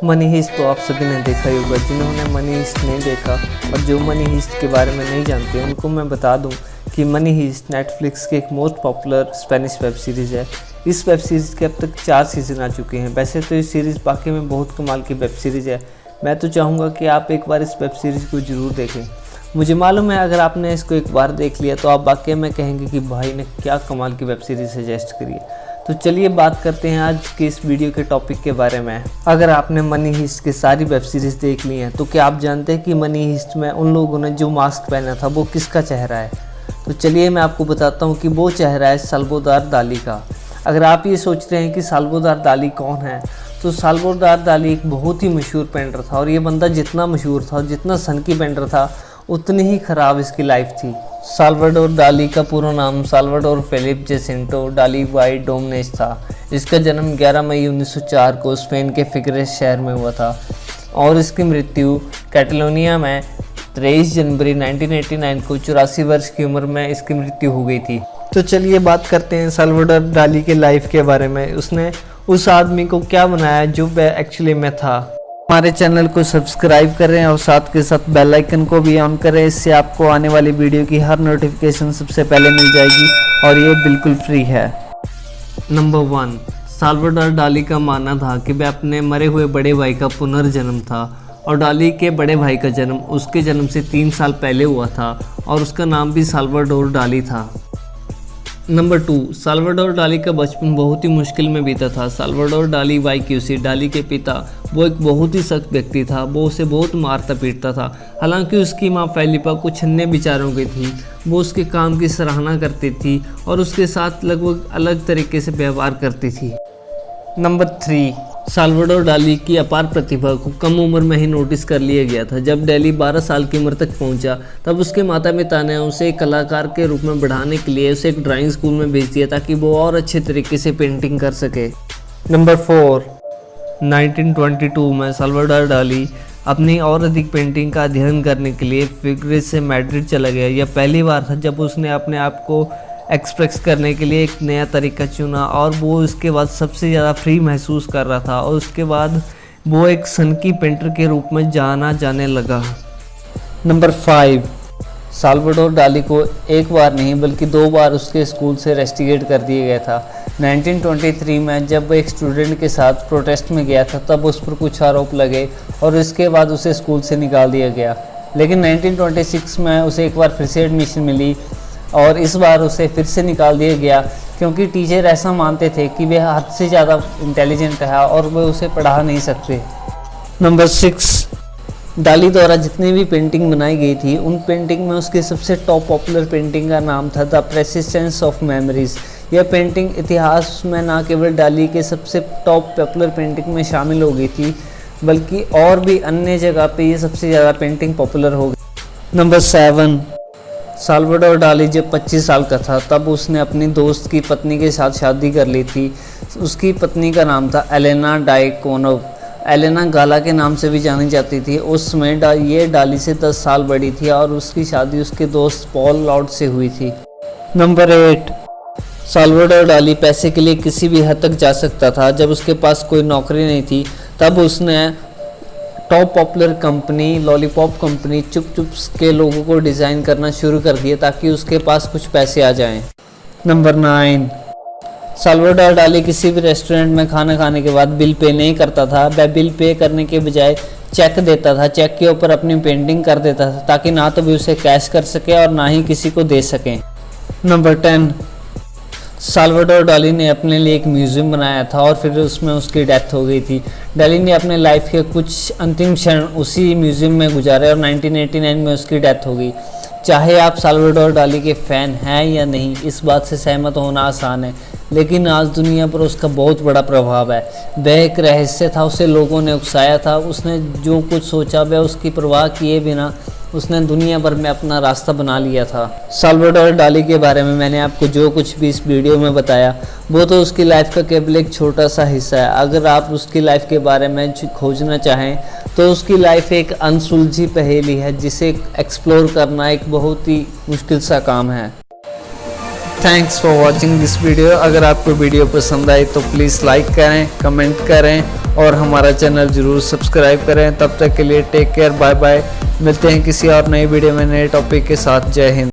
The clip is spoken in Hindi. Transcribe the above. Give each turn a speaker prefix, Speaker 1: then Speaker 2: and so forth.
Speaker 1: मनी हीस्ट तो आप सभी ने देखा ही होगा। जिन्होंने मनी हीस्ट नहीं देखा और जो मनी हीस्ट के बारे में नहीं जानते उनको मैं बता दूं कि मनी हीस्ट नेटफ्लिक्स की एक most popular Spanish web series है। इस वेब सीरीज़ के अब तक 4 सीज़न आ चुके हैं। वैसे तो ये सीरीज़ वाकई में बहुत कमाल की वेब सीरीज़ है। मैं तो चाहूँगा कि आप एक बार इस वेब सीरीज़ को ज़रूर देखें। मुझे मालूम है अगर आपने इसको एक बार देख लिया तो आप वाकई में कहेंगे कि भाई ने क्या कमाल की वेब सीरीज़ सजेस्ट करी है। तो चलिए बात करते हैं आज के इस वीडियो के टॉपिक के बारे में। अगर आपने मनी हीस्ट की सारी वेब सीरीज़ देख ली हैं तो क्या आप जानते हैं कि मनी हीस्ट में उन लोगों ने जो मास्क पहना था वो किसका चेहरा है? तो चलिए मैं आपको बताता हूँ कि वो चेहरा है साल्वाडोर दाली का। अगर आप ये सोच रहे हैं कि साल्वाडोर दाली कौन है, तो साल्वाडोर दाली एक बहुत ही मशहूर पेंटर था और ये बंदा जितना मशहूर था, जितना सनकी पेंटर था, उतनी ही ख़राब इसकी लाइफ थी। साल्वाडोर दाली का पूरा नाम साल्वाडोर फेलिप जेसिंटो डाली वाई डोमनेस था। इसका जन्म 11 मई 1904 को स्पेन के फिगरेस शहर में हुआ था और इसकी मृत्यु कैटलोनिया में 23 जनवरी 1989 को 84 वर्ष की उम्र में इसकी मृत्यु हो गई थी। तो चलिए बात करते हैं साल्वाडोर दाली के लाइफ के बारे में। उसने उस आदमी को क्या बनाया जो वह एक्चुअली में था। हमारे चैनल को सब्सक्राइब करें और साथ के साथ बेल आइकन को भी ऑन करें। इससे आपको आने वाली वीडियो की हर नोटिफिकेशन सबसे पहले मिल जाएगी और ये बिल्कुल फ्री है। नंबर 1, साल्वाडोर दाली का मानना था कि वह अपने मरे हुए बड़े भाई का पुनर्जन्म था और दाली के बड़े भाई का जन्म उसके जन्म से 3 साल पहले हुआ था और उसका नाम भी साल्वाडोर दाली था। नंबर 2, साल्वाडोर दाली का बचपन बहुत ही मुश्किल में बीता था। साल्वाडोर दाली वाई क्यूसी दाली के पिता वो एक बहुत ही सख्त व्यक्ति था। वो उसे बहुत मारता पीटता था। हालांकि उसकी माँ फेलिपा कुछ अन्य विचारों की थी। वो उसके काम की सराहना करती थी और उसके साथ लगभग अलग तरीके से व्यवहार करती थी। नंबर 3, साल्वाडोर दाली की अपार प्रतिभा को कम उम्र में ही नोटिस कर लिया गया था। जब दाली 12 साल की उम्र तक पहुंचा तब उसके माता पिता ने उसे एक कलाकार के रूप में बढ़ाने के लिए उसे एक ड्राइंग स्कूल में भेज दिया ताकि वो और अच्छे तरीके से पेंटिंग कर सके। नंबर 4, 1922 में साल्वाडोर दाली अपनी और अधिक पेंटिंग का अध्ययन करने के लिए फिगरेस से मैड्रिड चला गया। यह पहली बार था जब उसने अपने आप को एक्सप्रेस करने के लिए एक नया तरीका चुना और वो इसके बाद सबसे ज़्यादा फ्री महसूस कर रहा था और उसके बाद वो एक सनकी पेंटर के रूप में जाना जाने लगा। नंबर 5, साल्वाडोर दाली को एक बार नहीं बल्कि 2 बार उसके स्कूल से रेस्टिकेट कर दिया गया था। 1923 में जब वो एक स्टूडेंट के साथ प्रोटेस्ट में गया था तब उस पर कुछ आरोप लगे और इसके बाद उसे स्कूल से निकाल दिया गया। लेकिन 1926 में उसे एक बार फिर से एडमिशन मिली और इस बार उसे फिर से निकाल दिया गया क्योंकि टीचर ऐसा मानते थे कि वह हद से ज़्यादा इंटेलिजेंट है और वे उसे पढ़ा नहीं सकते। नंबर 6, दाली द्वारा जितनी भी पेंटिंग बनाई गई थी उन पेंटिंग में उसकी सबसे टॉप पॉपुलर पेंटिंग का नाम था द प्रेसिस्टेंस ऑफ मेमोरीज। यह पेंटिंग इतिहास में न केवल दाली के सबसे टॉप पॉपुलर पेंटिंग में शामिल हो गई थी बल्कि और भी अन्य जगह पे ये सबसे ज़्यादा पेंटिंग पॉपुलर हो गई। नंबर 7, साल्वाडोर दाली जब 25 साल का था तब उसने अपनी दोस्त की पत्नी के साथ शादी कर ली थी। उसकी पत्नी का नाम था एलेना डाइकोनोव। एलेना गाला के नाम से भी जानी जाती थी। उस समय ये दाली से 10 साल बड़ी थी और उसकी शादी उसके दोस्त पॉल लॉर्ड से हुई थी। नंबर 8, साल्वाडोर दाली पैसे के लिए किसी भी हद तक जा सकता था। जब उसके पास कोई नौकरी नहीं थी तब उसने top popular company lollipop company चुप के लोगों को डिज़ाइन करना शुरू कर दिया ताकि उसके पास कुछ पैसे आ जाएं। नंबर 9, साल्वाडोर दाली किसी भी रेस्टोरेंट में खाना खाने के बाद बिल पे नहीं करता था। वह बिल पे करने के बजाय चेक देता था। चेक के ऊपर अपनी पेंटिंग कर देता था ताकि ना तो भी उसे कैश कर सके और ना ही किसी को दे सकें। नंबर 10, साल्वाडोर दाली ने अपने लिए एक म्यूज़ियम बनाया था और फिर उसमें उसकी डेथ हो गई थी। दाली ने अपने लाइफ के कुछ अंतिम क्षण उसी म्यूज़ियम में गुजारे और 1989 में उसकी डेथ हो गई। चाहे आप साल्वाडोर दाली के फ़ैन हैं या नहीं, इस बात से सहमत होना आसान है, लेकिन आज दुनिया पर उसका बहुत बड़ा प्रभाव है। वह एक रहस्य था, उसे लोगों ने उकसाया था। उसने जो कुछ सोचा वह उसकी परवाह किए बिना उसने दुनिया भर में अपना रास्ता बना लिया था। साल्वाडोर दाली के बारे में मैंने आपको जो कुछ भी इस वीडियो में बताया वो तो उसकी लाइफ का केवल एक छोटा सा हिस्सा है। अगर आप उसकी लाइफ के बारे में खोजना चाहें तो उसकी लाइफ एक अनसुलझी पहेली है जिसे एक्सप्लोर करना एक बहुत ही मुश्किल सा काम है। Thanks for watching this video. अगर आपको वीडियो पसंद आई तो प्लीज़ लाइक करें, कमेंट करें
Speaker 2: और हमारा चैनल ज़रूर सब्सक्राइब करें। तब तक के लिए टेक केयर, बाय बाय। मिलते हैं किसी और नई वीडियो में नए टॉपिक के साथ। जय हिंद।